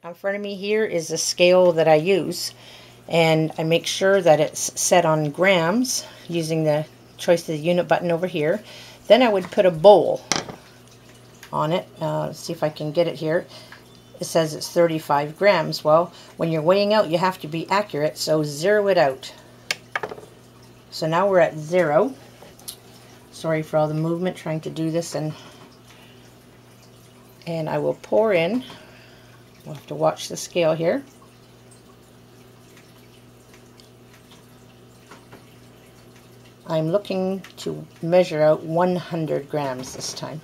In front of me here is the scale that I use, and I make sure that it's set on grams using the choice of the unit button over here. Then I would put a bowl on it. Let's see if I can get it here. It says it's 35 grams. Well, when you're weighing out, you have to be accurate, so zero it out. So now we're at 0. Sorry for all the movement trying to do this, and I will pour in. We'll have to watch the scale here. I'm looking to measure out 100 grams this time.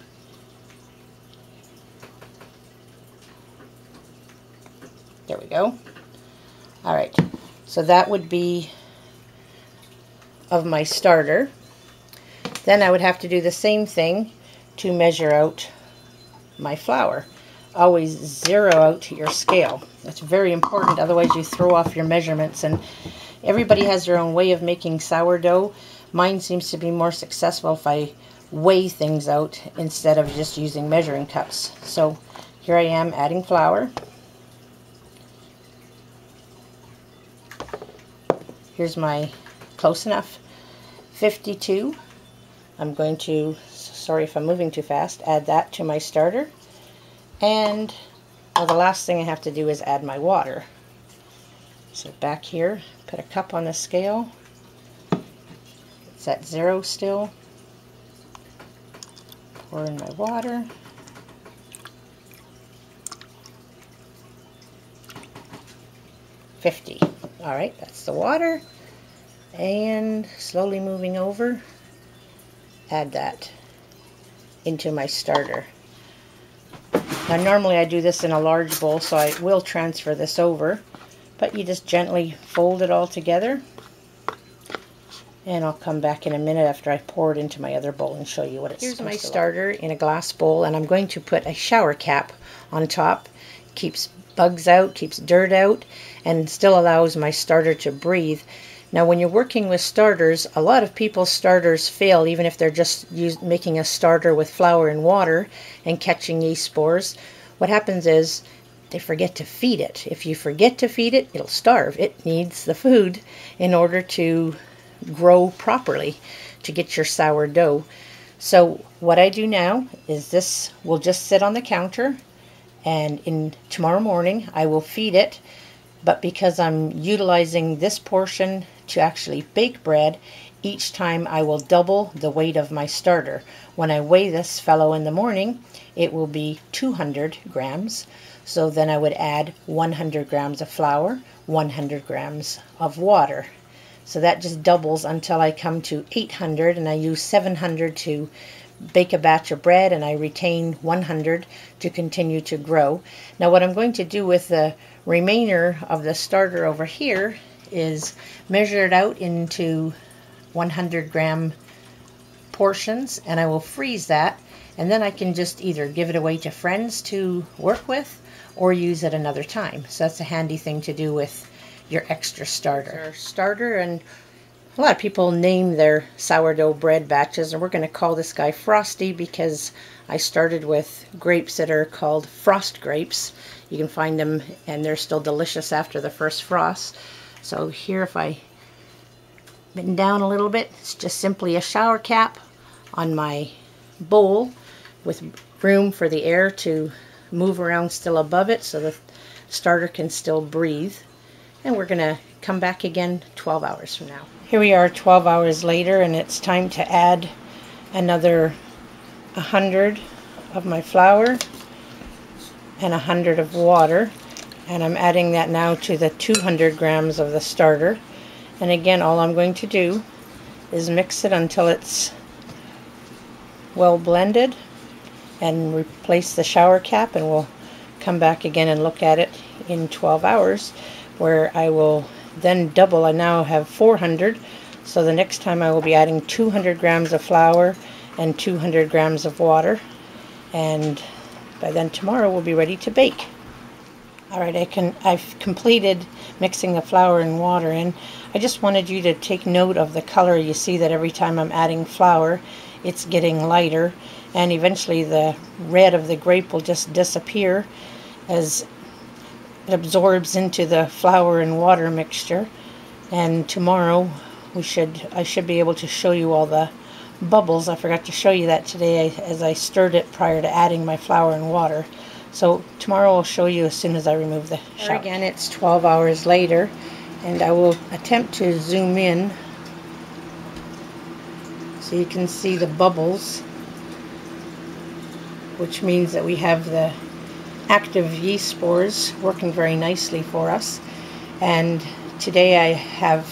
There we go. All right, so that would be of my starter. Then I would have to do the same thing to measure out my flour. Always zero out your scale. That's very important, otherwise you throw off your measurements. And everybody has their own way of making sourdough. Mine seems to be more successful if I weigh things out instead of just using measuring cups. So here I am adding flour. Here's my close enough 52. I'm going to, sorry if I'm moving too fast, add that to my starter. And well, the last thing I have to do is add my water. So back here, put a cup on the scale. It's at 0 still. Pour in my water. $50. All right, that's the water. And slowly moving over, add that into my starter. Now normally I do this in a large bowl, so I will transfer this over, but you just gently fold it all together. And I'll come back in a minute after I pour it into my other bowl and show you what it's supposed to look like. Here's my starter in a glass bowl, and I'm going to put a shower cap on top. Keeps bugs out, keeps dirt out, and still allows my starter to breathe. Now when you're working with starters, a lot of people's starters fail even if they're just making a starter with flour and water and catching yeast spores. What happens is they forget to feed it. If you forget to feed it, it'll starve. It needs the food in order to grow properly, to get your sourdough. So what I do now is this will just sit on the counter, and tomorrow morning I will feed it. But because I'm utilizing this portion to actually bake bread, each time I will double the weight of my starter. When I weigh this fellow in the morning, it will be 200 grams. So then I would add 100 grams of flour, 100 grams of water. So that just doubles until I come to 800, and I use 700 to bake a batch of bread, and I retain 100 to continue to grow. Now what I'm going to do with the remainder of the starter over here is measure it out into 100 gram portions, and I will freeze that, and then I can just either give it away to friends to work with or use it another time. So that's a handy thing to do with your extra starter. And a lot of people name their sourdough bread batches, and we're going to call this guy Frosty because I started with grapes that are called frost grapes. You can find them, and they're still delicious after the first frost. So here, if I bend down a little bit, it's just simply a shower cap on my bowl with room for the air to move around still above it so the starter can still breathe. And we're going to come back again 12 hours from now. Here we are 12 hours later, and it's time to add another 100 of my flour and 100 of water. And I'm adding that now to the 200 grams of the starter. And again, all I'm going to do is mix it until it's well blended and replace the shower cap, and we'll come back again and look at it in 12 hours. Where I will then double. I now have 400, so the next time I will be adding 200 grams of flour and 200 grams of water, and by then tomorrow we'll be ready to bake. Alright, I've completed mixing the flour and water in. I just wanted you to take note of the color. You see that every time I'm adding flour, it's getting lighter, and eventually the red of the grape will just disappear as it absorbs into the flour and water mixture. And tomorrow I should be able to show you all the bubbles. I forgot to show you that today as I stirred it prior to adding my flour and water. So tomorrow I'll show you as soon as I remove the shower. Again, it's 12 hours later, and I will attempt to zoom in so you can see the bubbles, which means that we have the active yeast spores working very nicely for us. And today I have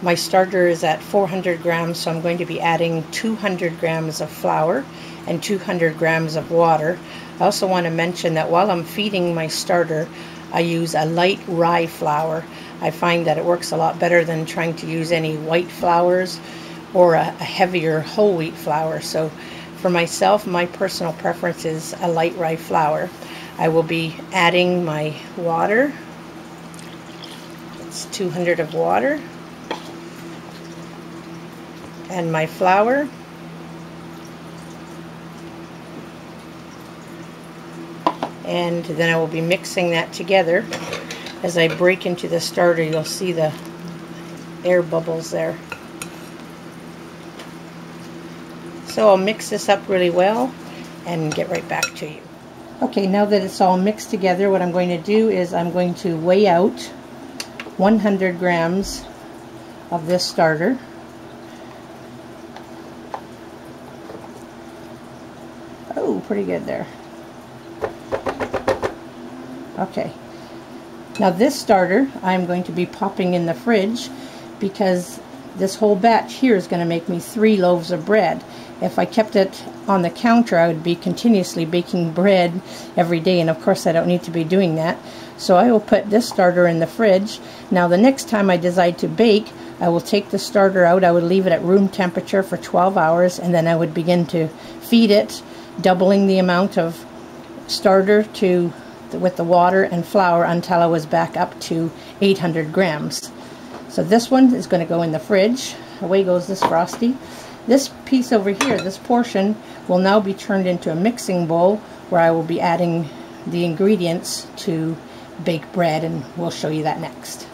my starter is at 400 grams, so I'm going to be adding 200 grams of flour and 200 grams of water. I also want to mention that while I'm feeding my starter, I use a light rye flour. I find that it works a lot better than trying to use any white flours or a heavier whole wheat flour. So for myself, my personal preference is a light rye flour. I will be adding my water. It's 200 of water. And my flour. And then I will be mixing that together. As I break into the starter, you'll see the air bubbles there. So I'll mix this up really well and get right back to you. Okay, now that it's all mixed together, what I'm going to do is I'm going to weigh out 100 grams of this starter. Oh, pretty good there. Okay. Now this starter I'm going to be popping in the fridge because this whole batch here is going to make me 3 loaves of bread. If I kept it on the counter, I would be continuously baking bread every day, and of course I don't need to be doing that. So I will put this starter in the fridge. Now the next time I decide to bake, I will take the starter out. I would leave it at room temperature for 12 hours, and then I would begin to feed it, doubling the amount of starter with the water and flour until I was back up to 800 grams. So this one is going to go in the fridge. Away goes this Frosty. This piece over here, this portion, will now be turned into a mixing bowl where I will be adding the ingredients to bake bread, and we'll show you that next.